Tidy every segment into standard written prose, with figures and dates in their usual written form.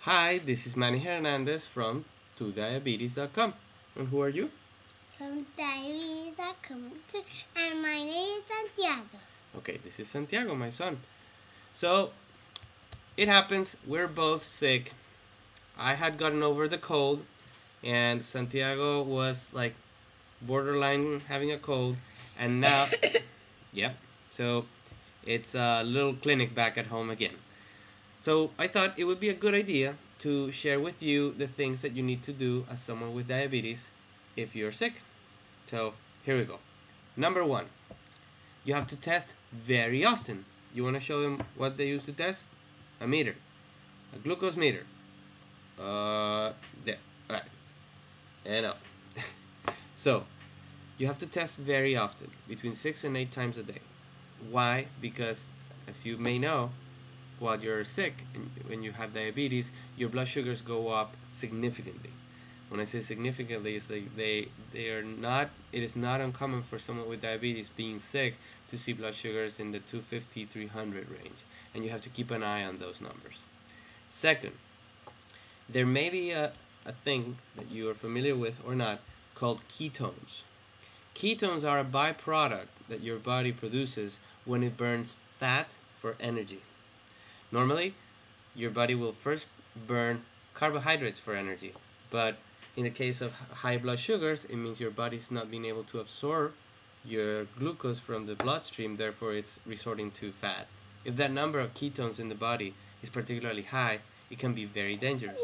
Hi, this is Manny Hernandez from todiabetes.com. And who are you? From diabetes.com too. And my name is Santiago. Okay, this is Santiago, my son. So, it happens, we're both sick. I had gotten over the cold, and Santiago was like borderline having a cold, and now, yep, so it's a little clinic back at home again. So I thought it would be a good idea to share with you the things that you need to do as someone with diabetes if you're sick. So here we go. Number one, you have to test very often. You want to show them what they use to test? A meter, a glucose meter. There, alright, enough. So, you have to test very often, between 6 and 8 times a day. Why? Because, as you may know, while you're sick and when you have diabetes, your blood sugars go up significantly. When I say significantly, it's like they are not. It is not uncommon for someone with diabetes being sick to see blood sugars in the 250, 300 range, and you have to keep an eye on those numbers. Second, there may be a thing that you are familiar with or not called ketones. Ketones are a byproduct that your body produces when it burns fat for energy. Normally, your body will first burn carbohydrates for energy, but in the case of high blood sugars, it means your body's not being able to absorb your glucose from the bloodstream, therefore it's resorting to fat. If that number of ketones in the body is particularly high, it can be very dangerous.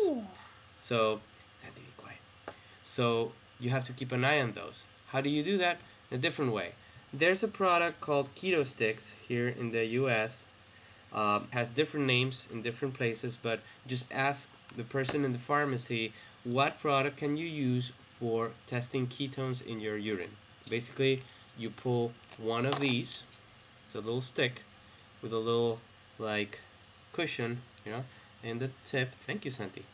So, Sandy, be quiet. So, you have to keep an eye on those. How do you do that? In a different way. There's a product called Keto Sticks here in the US. Has different names in different places, but just ask the person in the pharmacy, what product can you use for testing ketones in your urine? Basically, you pull one of these. It's a little stick with a little like cushion, in the tip. Thank you, Santi.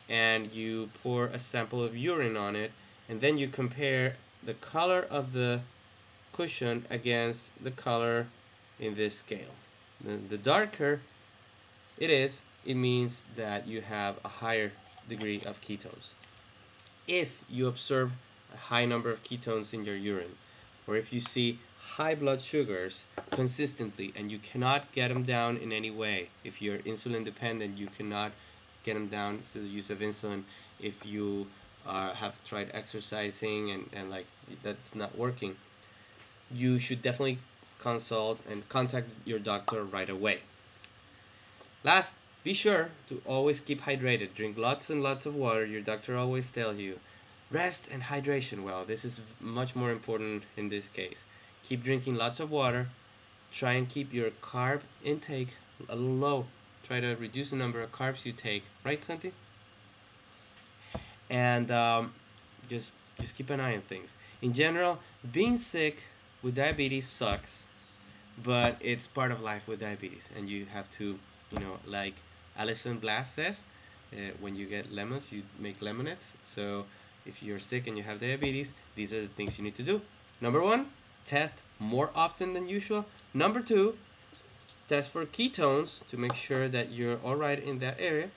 And you pour a sample of urine on it, and then you compare the color of the cushion against the color in this scale. The darker it is, it means that you have a higher degree of ketones. If you observe a high number of ketones in your urine, or if you see high blood sugars consistently and you cannot get them down in any way, if you're insulin dependent, you cannot get them down through the use of insulin. If you have tried exercising and like that's not working, you should definitely consult and contact your doctor right away. Last, be sure to always keep hydrated. Drink lots and lots of water. Your doctor always tells you. Rest and hydration. Well, this is much more important in this case. Keep drinking lots of water. Try and keep your carb intake a little low. Try to reduce the number of carbs you take. Right, Santi? And just keep an eye on things. In general, being sick with diabetes sucks, but it's part of life with diabetes, and you have to, like Alison Blass says, when you get lemons, you make lemonades. So if you're sick and you have diabetes, these are the things you need to do. Number one, test more often than usual. Number two, test for ketones to make sure that you're all right in that area.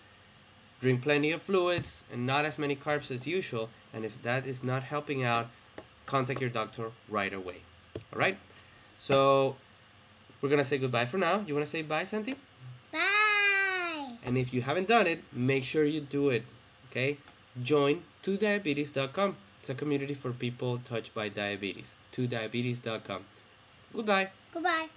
Drink plenty of fluids and not as many carbs as usual. And if that is not helping out, contact your doctor right away. All right? So we're going to say goodbye for now. You want to say bye, Santi? Bye! And if you haven't done it, make sure you do it. Okay? Join todiabetes.com. It's a community for people touched by diabetes. todiabetes.com. Goodbye. Goodbye.